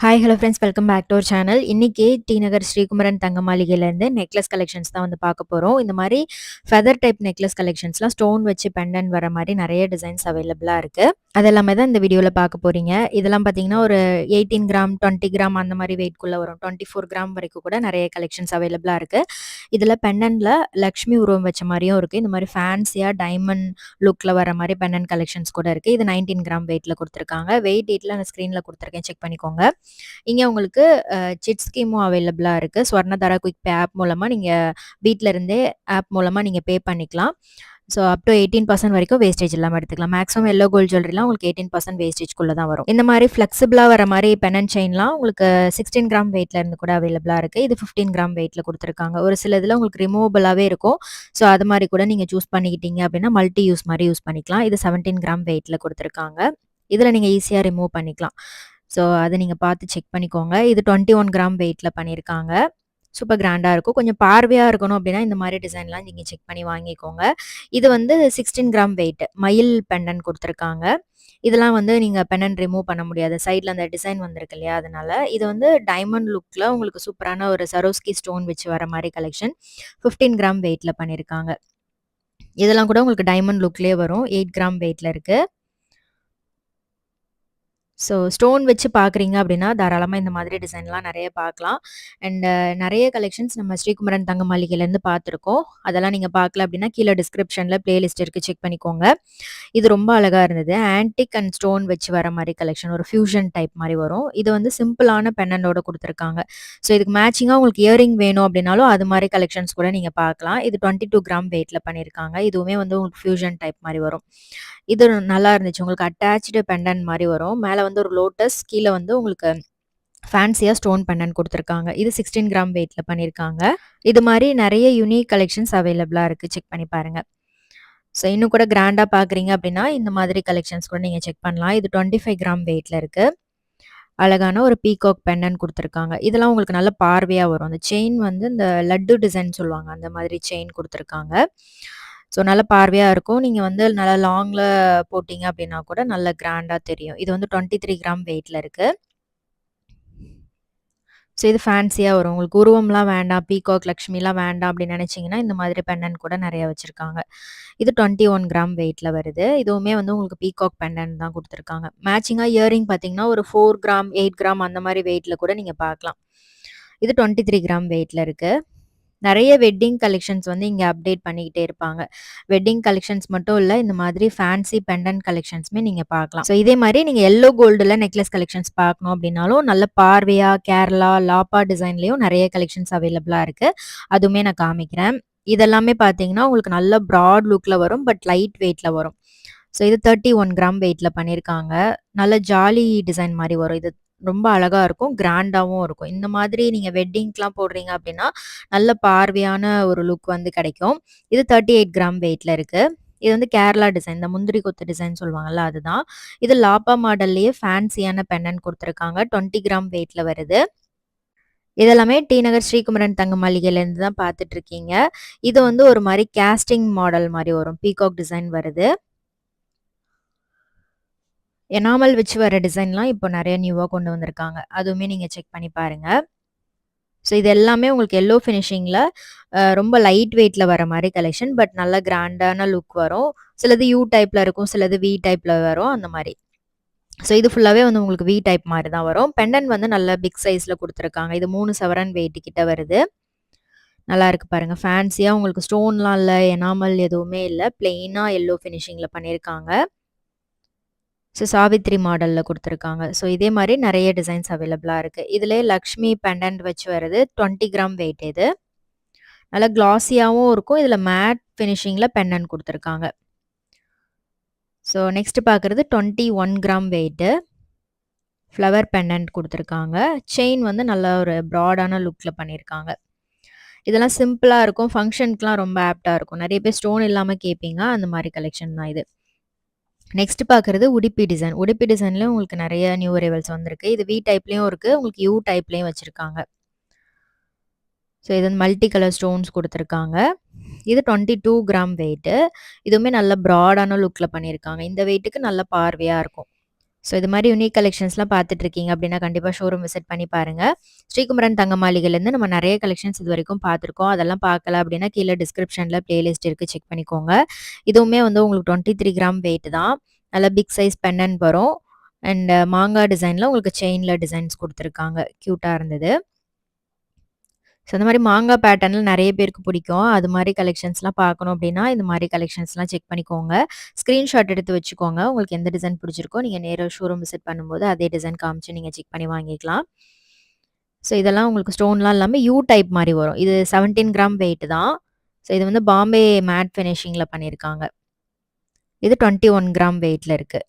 Hi hello friends, welcome back to our channel. இன்னைக்கு T Nagar Srikumaran தங்க மாளிகையிலேருந்து நெக்லஸ் கலெக்ஷன்ஸ் தான் வந்து பார்க்க போகிறோம். இந்த மாதிரி ஃபெதர் டைப் நெக்லஸ் கலெக்ஷன்ஸ்லாம் ஸ்டோன் வச்சு பெண்டன்ட் வர மாதிரி நிறைய டிசைன்ஸ் அவைலபிளாக இருக்குது. அதெல்லாமே தான் இந்த வீடியோவில் பார்க்க போகிறீங்க. இதெல்லாம் பார்த்தீங்கன்னா ஒரு 18 கிராம் 20 கிராம் அந்த மாதிரி வெயிட்குள்ளே வரும். 24 கிராம் வரைக்கும் கூட நிறைய கலெக்ஷன்ஸ் அவைலபிளாக இருக்குது. இதில் பெண்டன்ட்ல லக்ஷ்மி உருவம் வச்ச மாதிரியும் இருக்குது. இந்த மாதிரி ஃபேன்சியாக டைமண்ட் லுக்கில் வர மாதிரி பெண்டன்ட் கலெக்ஷன்ஸ் கூட இருக்குது. இது 19 கிராம் வெயிட்டில் கொடுத்துருக்காங்க. வெயிட் டீட்டில் நான் ஸ்க்ரீனில் கொடுத்துருக்கேன், செக் பண்ணிக்கோங்க. இங்கே உங்களுக்கு சிட் ஸ்கீமும் அவைலபிளாக இருக்குது. ஸ்வர்ணதாரா குயிக் பே ஆப் மூலமாக நீங்கள் வீட்டில் இருந்தே ஆப் மூலமாக நீங்கள் பே பண்ணிக்கலாம். ஸோ அப் டு 18% வரைக்கும் வேஸ்டேஜ் இல்லாமல் எடுத்துக்கலாம். மேக்ஸிமம் எல்லோ கோல்ட் ஜுவல்லரிலாம் உங்களுக்கு 18% வேஸ்டேஜ்குள்ளே தான் வரும். இந்த மாதிரி ஃப்ளெக்சிபிளாக வர மாதிரி பெனன் செயின்லாம் உங்களுக்கு 16 கிராம் வெயிட்ல இருந்து கூட அவைலபிளாக இருக்குது. இது 15 கிராம் வெயிட்டில் கொடுத்துருக்காங்க. ஒரு சில இதில் உங்களுக்கு ரிமூவபிளாகவே இருக்கும். ஸோ அது மாதிரி கூட நீங்கள் சூஸ் பண்ணிக்கிட்டீங்க அப்படின்னா மல்டி யூஸ் மாதிரி யூஸ் பண்ணிக்கலாம். இது 17 கிராம் வெயிட்டில் கொடுத்துருக்காங்க. இதில் நீங்கள் ஈஸியாக ரிமூவ் பண்ணிக்கலாம். ஸோ அதை நீங்கள் பார்த்து செக் பண்ணிக்கோங்க. இது 21 கிராம் வெயிட்டில் பண்ணியிருக்காங்க. சூப்பர் கிராண்டாக இருக்கும். கொஞ்சம் பார்வையாக இருக்கணும் அப்படின்னா இந்த மாதிரி டிசைன்லாம் நீங்கள் செக் பண்ணி வாங்கிக்கோங்க. இது வந்து 16 கிராம் வெயிட் மயில் பெண்டன் கொடுத்துருக்காங்க. இதெல்லாம் வந்து நீங்கள் பெண்டன் ரிமூவ் பண்ண முடியாது. சைடில் அந்த டிசைன் வந்திருக்கு இல்லையா, அதனால இது வந்து டைமண்ட் லுக்கில் உங்களுக்கு சூப்பரான ஒரு சரோஸ்கி ஸ்டோன் வச்சு வர மாதிரி கலெக்ஷன் 15 கிராம் வெயிட்டில் பண்ணியிருக்காங்க. இதெல்லாம் கூட உங்களுக்கு டைமண்ட் லுக்லேயே வரும். 8 கிராம் வெயிட்டில் இருக்குது. ஸோ ஸ்டோன் வச்சு பார்க்குறீங்க அப்படின்னா தாராளமாக இந்த மாதிரி டிசைன்லாம் நிறைய பார்க்கலாம். அண்ட் நிறைய கலெக்ஷன்ஸ் நம்ம ஸ்ரீகுமரன் தங்க மாளிகையிலேருந்து பார்த்துருக்கோம். அதெல்லாம் நீங்கள் பார்க்கல அப்படின்னா கீழே டிஸ்கிரிப்ஷனில் பிளேலிஸ்ட் இருக்குது, செக் பண்ணிக்கோங்க. இது ரொம்ப அழகாக இருந்தது. ஆன்டிக் அண்ட் ஸ்டோன் வச்சு வர மாதிரி கலெக்ஷன், ஒரு ஃபியூஷன் டைப் மாதிரி வரும். இது வந்து சிம்பிளான பெண்ணோட கொடுத்துருக்காங்க. ஸோ இதுக்கு மேட்சிங்காக உங்களுக்கு இயரிங் வேணும் அப்படின்னாலும் அது மாதிரி கலெக்ஷன்ஸ் கூட நீங்கள் பார்க்கலாம். இது 22 கிராம் வெயிட்டில் பண்ணியிருக்காங்க. இதுவுமே வந்து உங்களுக்கு ஃபியூஷன் டைப் மாதிரி வரும். இது நல்லா இருந்துச்சு. உங்களுக்கு அட்டாச்டு பெண்டன் மாதிரி வரும். மேலே வந்து ஒரு லோட்டஸ், கீழே வந்து உங்களுக்கு ஃபேன்சியாக ஸ்டோன் பெண்டன் கொடுத்துருக்காங்க. இது 16 கிராம் வெயிட்டில் பண்ணியிருக்காங்க. இது மாதிரி நிறைய யூனிக் கலெக்ஷன்ஸ் அவைலபிளாக இருக்குது, செக் பண்ணி பாருங்கள். ஸோ இன்னும் கூட கிராண்டாக பார்க்குறீங்க அப்படின்னா இந்த மாதிரி கலெக்ஷன்ஸ் கூட நீங்கள் செக் பண்ணலாம். இது 25 கிராம் வெயிட்டில் இருக்குது. அழகான ஒரு பீகாக் பெண்டன் கொடுத்துருக்காங்க. இதெல்லாம் உங்களுக்கு நல்ல பார்வையாக வரும். அந்த செயின் வந்து இந்த லட்டு டிசைன் சொல்லுவாங்க, அந்த மாதிரி செயின் கொடுத்துருக்காங்க. ஸோ நல்ல பார்வையாக இருக்கும். நீங்கள் வந்து நல்லா லாங்கில் போட்டிங்க அப்படின்னா கூட நல்ல கிராண்டாக தெரியும். இது வந்து 23 கிராம் வெயிட்டில் இருக்குது. ஸோ இது ஃபேன்சியாக வரும். உங்களுக்கு உருவம்லாம் வேண்டாம், பீகாக் லக்ஷ்மிலாம் வேண்டாம் அப்படின்னு நினச்சிங்கன்னா இந்த மாதிரி பெண்டன் கூட நிறைய வச்சுருக்காங்க. இது 21 கிராம் வெயிட்டில் வருது. இதுவுமே வந்து உங்களுக்கு பீகாக் பெண்டன் தான் கொடுத்துருக்காங்க. மேட்சிங்காக இயரிங் பார்த்தீங்கன்னா ஒரு 4 கிராம் 8 கிராம் அந்த மாதிரி வெயிட்டில் கூட நீங்கள் பார்க்கலாம். இது 23 கிராம் வெயிட்டில் இருக்குது. நிறைய வெட்டிங் கலெக்ஷன்ஸ் வந்து இங்கே அப்டேட் பண்ணிக்கிட்டே இருப்பாங்க. வெட்டிங் கலெக்ஷன்ஸ் மட்டும் இல்லை, இந்த மாதிரி ஃபேன்சி பெண்டன் கலெக்ஷன்ஸுமே நீங்கள் பார்க்கலாம். ஸோ இதே மாதிரி நீங்கள் எல்லோ கோல்டில் நெக்லஸ் கலெக்ஷன்ஸ் பார்க்கணும் அப்படின்னாலும் நல்ல பார்வையாக கேரளா லாப்பா டிசைன்லேயும் நிறைய கலெக்ஷன்ஸ் அவைலபிளாக இருக்குது. அதுவுமே நான் காமிக்கிறேன். இதெல்லாமே பார்த்தீங்கன்னா உங்களுக்கு நல்ல ப்ராட் லுக்கில் வரும், பட் லைட் வெயிட்டில் வரும். ஸோ இது 31 கிராம் வெயிட்டில் பண்ணியிருக்காங்க. நல்ல ஜாலி டிசைன் மாதிரி வரும். இது ரொம்ப அழகாக இருக்கும், கிராண்டாகவும் இருக்கும். இந்த மாதிரி நீங்கள் வெட்டிங்க்கெலாம் போடுறீங்க அப்படின்னா நல்ல பார்வையான ஒரு லுக் வந்து கிடைக்கும். இது 38 கிராம் வெயிட்டில் இருக்குது. இது வந்து கேரளா டிசைன், இந்த முந்திரி கொத்து டிசைன் சொல்லுவாங்கல்ல, அதுதான். இது லாப்பா மாடல்லையே ஃபேன்சியான பெண்ணன் கொடுத்துருக்காங்க. 20 கிராம் வெயிட்டில் வருது. இதெல்லாமே டி நகர் ஸ்ரீகுமரன் தங்க மாளிகையிலேருந்து தான் பார்த்துட்டு இருக்கீங்க. இது வந்து ஒரு மாதிரி கேஸ்டிங் மாடல் மாதிரி வரும். பீகாக் டிசைன் வருது. எனாமல் வச்சு வர டிசைன்லாம் இப்போ நிறைய நியூவாக கொண்டு வந்திருக்காங்க. அதுவுமே நீங்கள் செக் பண்ணி பாருங்கள். ஸோ இது எல்லாமே உங்களுக்கு எல்லோ ஃபினிஷிங்கில் ரொம்ப லைட் வெயிட்டில் வர மாதிரி கலெக்ஷன், பட் நல்ல கிராண்டான லுக் வரும். சிலது யூ டைப்பில் இருக்கும், சிலது வி டைப்பில் வரும், அந்த மாதிரி. ஸோ இது ஃபுல்லாகவே வந்து உங்களுக்கு வி டைப் மாதிரி தான் வரும். பெண்டன் வந்து நல்ல பிக் சைஸில் கொடுத்துருக்காங்க. இது 3 சவரன் வெயிட் கிட்ட வருது. நல்லா இருக்கு பாருங்க. ஃபேன்சியாக உங்களுக்கு ஸ்டோன்லாம் இல்லை, எனாமல் எதுவுமே இல்லை, பிளெயினாக எல்லோ ஃபினிஷிங்கில் பண்ணியிருக்காங்க. ஸோ சாவித்ரி மாடலில் கொடுத்துருக்காங்க. ஸோ இதே மாதிரி நிறைய டிசைன்ஸ் அவைலபிளாக இருக்குது. இதிலே லக்ஷ்மி பெண்டன்ட் வச்சு வருது. 20 கிராம் வெயிட். இது நல்லா கிளாஸியாகவும் இருக்கும். இதில் மேட் ஃபினிஷிங்கில் பெண்டன்ட் கொடுத்துருக்காங்க. ஸோ நெக்ஸ்ட் பார்க்குறது 21 கிராம் வெயிட்டு. ஃப்ளவர் பெண்டன்ட் கொடுத்துருக்காங்க. செயின் வந்து நல்ல ஒரு ப்ராடான லுக்கில் பண்ணியிருக்காங்க. இதெல்லாம் சிம்பிளாக இருக்கும், ஃபங்க்ஷனுக்குலாம் ரொம்ப ஆப்டாக இருக்கும். நிறைய பேர் ஸ்டோன் இல்லாமல் கேட்பீங்க, அந்த மாதிரி கலெக்ஷன் தான் இது. நெக்ஸ்ட் பார்க்குறது உடுப்பி டிசைன். உடுப்பி டிசைன்லேயும் உங்களுக்கு நிறைய நியூ அரைவல்ஸ் வந்திருக்கு. இது வி டைப்லேயும் இருக்குது, உங்களுக்கு யூ டைப்லேயும் வச்சுருக்காங்க. ஸோ இது வந்து மல்டி கலர் ஸ்டோன்ஸ் கொடுத்துருக்காங்க. இது 22 கிராம் வெயிட்டு. இதுவுமே நல்ல ப்ராடான லுக்கில் பண்ணியிருக்காங்க. இந்த வெயிட்டுக்கு நல்ல பார்வையாக இருக்கும். ஸோ இது மாதிரி யூனிக் கலெக்ஷன்ஸ்லாம் பார்த்துட்டு இருக்கீங்க அப்படின்னா கண்டிப்பாக ஷோரூம் விசிட் பண்ணி பாருங்க. ஸ்ரீகுமரன் தங்க மாளிகையிலேருந்து நம்ம நிறைய கலெக்ஷன்ஸ் இது வரைக்கும் பார்த்துருக்கோம். அதெல்லாம் பார்க்கல அப்படின்னா கீழே டிஸ்கிரிப்ஷனில் பிளேலிஸ்ட் இருக்குது, செக் பண்ணிக்கோங்க. இதுவுமே வந்து உங்களுக்கு 23 கிராம் வெயிட் தான். நல்லா பிக் சைஸ் பெண்டன் வரும். அண்ட் மாங்காய் டிசைனில் உங்களுக்கு செயினில் டிசைன்ஸ் கொடுத்துருக்காங்க. க்யூட்டாக இருந்தது. ஸோ இந்த மாதிரி மாங்காய் பேட்டர்னில் நிறைய பேருக்கு பிடிக்கும். அது மாதிரி கலெக்ஷன்ஸ்லாம் பார்க்கணும் அப்படின்னா இந்த மாதிரி கலெக்ஷன்ஸ்லாம் செக் பண்ணிக்கோங்க. ஸ்க்ரீன்ஷாட் எடுத்து வச்சுக்கோங்க. உங்களுக்கு எந்த டிசைன் பிடிச்சிருக்கோ நீங்கள் நேராக ஷோரூம் விசிட் பண்ணும்போது அதே டிசைன் காமிச்சு நீங்கள் செக் பண்ணி வாங்கிக்கலாம். ஸோ இதெல்லாம் உங்களுக்கு ஸ்டோன்லாம் இல்லாமல் யூ டைப் மாதிரி வரும். இது 17 கிராம் வெயிட் தான். ஸோ இது வந்து பாம்பே மேட் ஃபினிஷிங்கில் பண்ணியிருக்காங்க. இது 21 கிராம் வெயிட்டில் இருக்குது.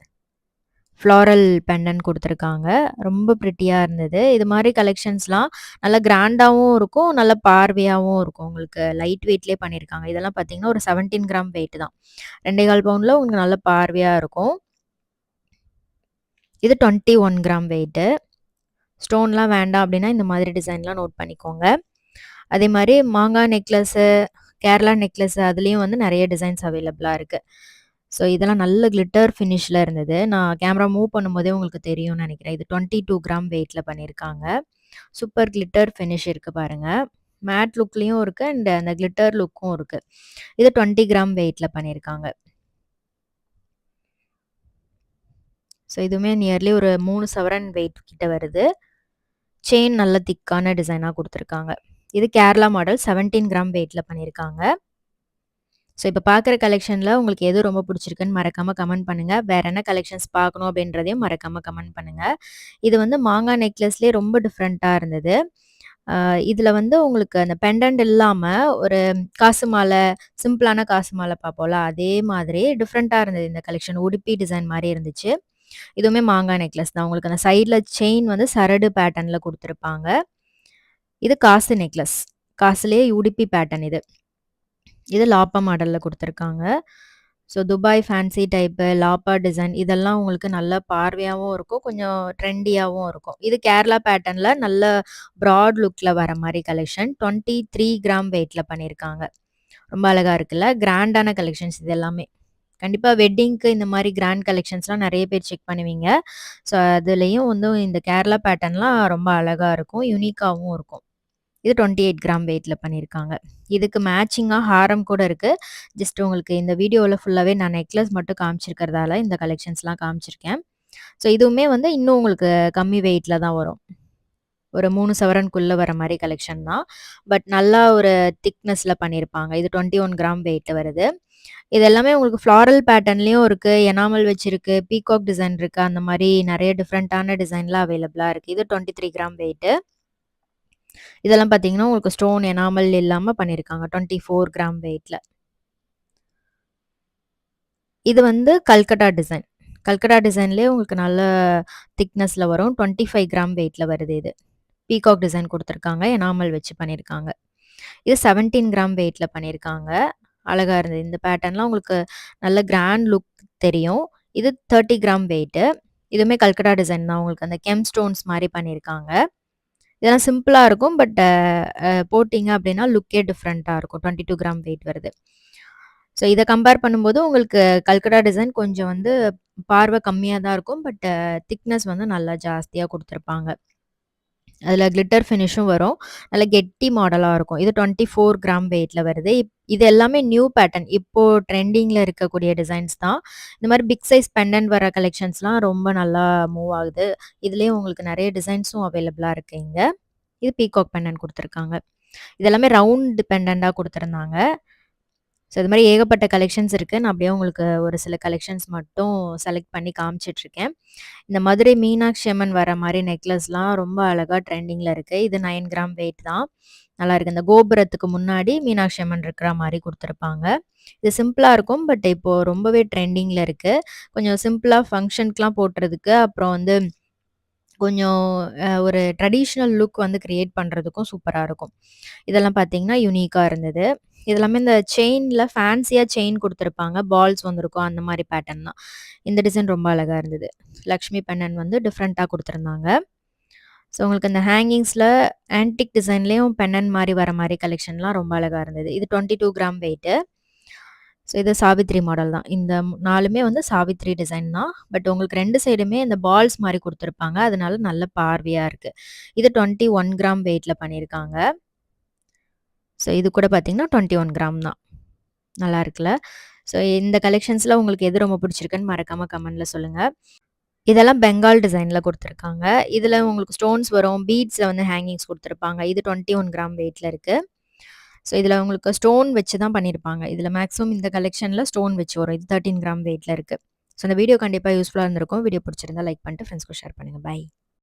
ஃப்ளாரல் பெண்டன் கொடுத்துருக்காங்க. ரொம்ப ப்ரிட்டியாக இருந்தது. இது மாதிரி கலெக்ஷன்ஸ்லாம் நல்லா கிராண்டாகவும் இருக்கும், நல்ல பார்வையாகவும் இருக்கும். உங்களுக்கு லைட் வெயிட்லேயே பண்ணியிருக்காங்க. இதெல்லாம் பார்த்தீங்கன்னா ஒரு 17 கிராம் வெயிட் தான். 2.25 பவுண்டில் உங்களுக்கு நல்ல பார்வையாக இருக்கும். இது 21 கிராம் வெயிட்டு. ஸ்டோன்லாம் வேண்டாம் அப்படின்னா இந்த மாதிரி டிசைன்லாம் நோட் பண்ணிக்கோங்க. அதே மாதிரி மாங்காய் நெக்லஸ்ஸு, கேரளா நெக்லஸ்ஸு அதுலேயும் வந்து நிறைய டிசைன்ஸ் அவைலபிளாக இருக்குது. ஸோ இதெல்லாம் நல்ல கிளிட்டர் ஃபினிஷில் இருந்தது. நான் கேமரா மூவ் பண்ணும்போதே உங்களுக்கு தெரியும்னு நினைக்கிறேன். இது 22 கிராம் வெயிட்டில் பண்ணியிருக்காங்க. சூப்பர் கிளிட்டர் ஃபினிஷ் இருக்குது பாருங்கள். மேட் லுக்லேயும் இருக்குது அண்ட் அந்த கிளிட்டர் லுக்கும் இருக்குது. இது 20 கிராம் வெயிட்டில் பண்ணியிருக்காங்க. ஸோ இதுவுமே நியர்லி ஒரு 3 சவரன் வெயிட் கிட்ட வருது. செயின் நல்ல திக்கான டிசைனாக கொடுத்துருக்காங்க. இது கேரளா மாடல் 17 கிராம் வெயிட்டில் பண்ணியிருக்காங்க. ஸோ இப்போ பார்க்குற கலெக்ஷனில் உங்களுக்கு எது ரொம்ப பிடிச்சிருக்குன்னு மறக்காமல் கமெண்ட் பண்ணுங்கள். வேறு என்ன கலெக்ஷன்ஸ் பார்க்கணும் அப்படின்றதையும் மறக்காமல் கமெண்ட் பண்ணுங்கள். இது வந்து மாங்காய் நெக்லஸ்லேயே ரொம்ப டிஃப்ரெண்ட்டாக இருந்தது. இதில் வந்து உங்களுக்கு அந்த பெண்டன்ட் இல்லாமல் ஒரு காசு மாலை, சிம்பிளான காசு மாலை பார்ப்போம்ல அதே மாதிரி டிஃப்ரெண்ட்டாக இருந்தது இந்த கலெக்ஷன். உடுப்பி டிசைன் மாதிரி இருந்துச்சு. இதுவுமே மாங்காய் நெக்லஸ் தான். உங்களுக்கு அந்த சைடில் செயின் வந்து சரடு பேட்டர்னில் கொடுத்துருப்பாங்க. இது காசு நெக்லஸ். காசுலேயே உடுப்பி பேட்டர்ன் இது. இது லாப்பா மாடலில் கொடுத்துருக்காங்க. ஸோ துபாய் ஃபேன்சி டைப்பு, லாப்பா டிசைன் இதெல்லாம் உங்களுக்கு நல்ல பார்வையாகவும் இருக்கும், கொஞ்சம் ட்ரெண்டியாகவும் இருக்கும். இது கேரளா பேட்டர்னில் நல்ல ப்ராட் லுக்கில் வர மாதிரி கலெக்ஷன். 23 கிராம் வெயிட்டில் பண்ணியிருக்காங்க. ரொம்ப அழகாக இருக்குல்ல, கிராண்டான கலெக்ஷன்ஸ் இது எல்லாமே. கண்டிப்பாக வெட்டிங்க்கு இந்த மாதிரி கிராண்ட் கலெக்ஷன்ஸ்லாம் நிறைய பேர் செக் பண்ணுவீங்க. ஸோ அதுலேயும் வந்து இந்த கேரளா பேட்டர்ன்லாம் ரொம்ப அழகாக இருக்கும், யூனிக்காகவும் இருக்கும். இது 28 கிராம் வெயிட்டில் பண்ணியிருக்காங்க. இதுக்கு மேட்சிங்காக ஹாரம் கூட இருக்குது. ஜஸ்ட் உங்களுக்கு இந்த வீடியோவில் ஃபுல்லாகவே நான் நெக்லஸ் மட்டும் காமிச்சிருக்கிறதால இந்த கலெக்ஷன்ஸ்லாம் காமிச்சிருக்கேன். ஸோ இதுவுமே வந்து இன்னும் உங்களுக்கு கம்மி வெயிட்டில் தான் வரும். ஒரு 3 சவரனுக்குள்ளே வர மாதிரி கலெக்ஷன் தான். பட் நல்லா ஒரு திக்னஸில் பண்ணியிருப்பாங்க. இது 21 கிராம் வெயிட் வருது. இது எல்லாமே உங்களுக்கு ஃப்ளாரல் பேட்டர்ன்லேயும் இருக்குது, எனாமல் வச்சிருக்கு, பீகாக் டிசைன் இருக்குது. அந்த மாதிரி நிறைய டிஃப்ரெண்ட்டான டிசைன்லாம் அவைலபிளாக இருக்குது. இது 23 கிராம் வெயிட்டு. இதெல்லாம் பார்த்தீங்கன்னா உங்களுக்கு ஸ்டோன் எனாமல் இல்லாமல் பண்ணியிருக்காங்க 24 கிராம் வெயிட்டில். இது வந்து கல்கட்டா டிசைன். கல்கட்டா டிசைன்லேயே உங்களுக்கு நல்ல திக்னஸில் வரும். 25 கிராம் வெயிட்டில் வருது இது. பீகாக் டிசைன் கொடுத்துருக்காங்க, எனாமல் வச்சு பண்ணியிருக்காங்க. இது 17 கிராம் வெயிட்டில் பண்ணியிருக்காங்க. அழகாக இருந்தது. இந்த பேட்டர்ன்லாம் உங்களுக்கு நல்ல கிராண்ட் லுக் தெரியும். இது 30 கிராம் வெயிட்டு. இதுவுமே கல்கட்டா டிசைன் தான். உங்களுக்கு அந்த கெம் ஸ்டோன்ஸ் மாதிரி பண்ணியிருக்காங்க. இதெல்லாம் சிம்பிளாக இருக்கும். பட் போட்டிங்க அப்படின்னா லுக்கே டிஃப்ரெண்ட்டாக இருக்கும். 22 கிராம் வெயிட் வருது. ஸோ இதை கம்பேர் பண்ணும்போது உங்களுக்கு கல்கட்டா டிசைன் கொஞ்சம் வந்து பார்வை கம்மியாக தான் இருக்கும். பட் திக்னஸ் வந்து நல்லா ஜாஸ்தியாக கொடுத்துருப்பாங்க. அதில் கிளிட்டர் ஃபினிஷும் வரும். நல்ல கெட்டி மாடலாக இருக்கும். இது 24 கிராம் வெயிட்டில் வருது. இது எல்லாமே நியூ பேட்டர்ன். இப்போது ட்ரெண்டிங்கில் இருக்கக்கூடிய டிசைன்ஸ் தான். இந்த மாதிரி பிக் சைஸ் பெண்டன் வர கலெக்ஷன்ஸ்லாம் ரொம்ப நல்லா மூவ் ஆகுது. இதுலேயும் உங்களுக்கு நிறைய டிசைன்ஸும் அவைலபிளாக இருக்குது இங்கே. இது பீகாக் பெண்டன் கொடுத்துருக்காங்க. இதெல்லாமே ரவுண்ட் பெண்டண்டாக கொடுத்துருந்தாங்க. ஸோ இது மாதிரி ஏகப்பட்ட கலெக்ஷன்ஸ் இருக்குது. நான் அப்படியே உங்களுக்கு ஒரு சில கலெக்ஷன்ஸ் மட்டும் செலக்ட் பண்ணி காமிச்சிட்ருக்கேன். இந்த மதுரை மீனாட்சி அம்மன் வர மாதிரி நெக்லஸ்லாம் ரொம்ப அழகாக ட்ரெண்டிங்கில் இருக்குது. இது 9 கிராம் வெயிட் தான். நல்லா இருக்குது. இந்த கோபுரத்துக்கு முன்னாடி மீனாட்சி அம்மன் இருக்கிற மாதிரி கொடுத்துருப்பாங்க. இது சிம்பிளாக இருக்கும். பட் இப்போது ரொம்பவே ட்ரெண்டிங்கில் இருக்குது. கொஞ்சம் சிம்பிளாக ஃபங்க்ஷனுக்குலாம் போட்டுறதுக்கு, அப்புறம் வந்து கொஞ்சம் ஒரு ட்ரெடிஷ்னல் லுக் வந்து கிரியேட் பண்ணுறதுக்கும் சூப்பராக இருக்கும். இதெல்லாம் பார்த்தீங்கன்னா யூனிக்காக இருந்தது. இதெல்லாமே இந்த செயினில் ஃபேன்சியாக செயின் கொடுத்துருப்பாங்க, பால்ஸ் வந்திருக்கும் அந்த மாதிரி பேட்டர்ன் தான். இந்த டிசைன் ரொம்ப அழகாக இருந்தது. லக்ஷ்மி பெண்ணன் வந்து டிஃப்ரெண்ட்டாக கொடுத்துருந்தாங்க. ஸோ உங்களுக்கு இந்த ஹேங்கிங்ஸில் ஆன்டிக் டிசைன்லேயும் பெண்ணன் மாதிரி வர மாதிரி கலெக்ஷன்லாம் ரொம்ப அழகாக இருந்தது. இது 22 கிராம் வெயிட்டு. ஸோ இது சாவித்ரி மாடல் தான். இந்த 4மே வந்து சாவித்ரி டிசைன் தான். பட் உங்களுக்கு 2 சைடுமே இந்த பால்ஸ் மாரி குடுத்துருப்பாங்க. அதனால நல்ல பார்வையா இருக்கு. இது 21 கிராம் வெயிட்ல பண்ணியிருக்காங்க. ஸோ இது கூட பார்த்தீங்கன்னா 21 கிராம் தான். நல்லா இருக்குல்ல? ஸோ இந்த கலெக்ஷன்ஸ்ல உங்களுக்கு எது ரொம்ப பிடிச்சிருக்குன்னு மறக்காம கமெண்ட்ல சொல்லுங்க. இதெல்லாம் பெங்கால் டிசைன்ல குடுத்துருக்காங்க. இதுல உங்களுக்கு ஸ்டோன்ஸ் வரும். பீட்ஸ்ல வந்து ஹேங்கிங்ஸ் குடுத்துருப்பாங்க. இது 21 கிராம் வெயிட்ல இருக்கு. ஸோ இதுல உங்களுக்கு ஸ்டோன் வச்சு தான் பண்ணியிருப்பாங்க. இதுல மேக்ஸிமம் இந்த கலெக்ஷன்ல ஸ்டோன் வச்சு வரும். இது 13 கிராம் வெயிட்ல இருக்கு. ஸோ இந்த வீடியோ கண்டிப்பா யூஸ்ஃபுல்லா இருந்திருக்கும். வீடியோ பிடிச்சிருந்தா லைக் பண்ணிட்டு ஃப்ரெண்ட்ஸ்க்கு ஷேர் பண்ணுங்க. பை.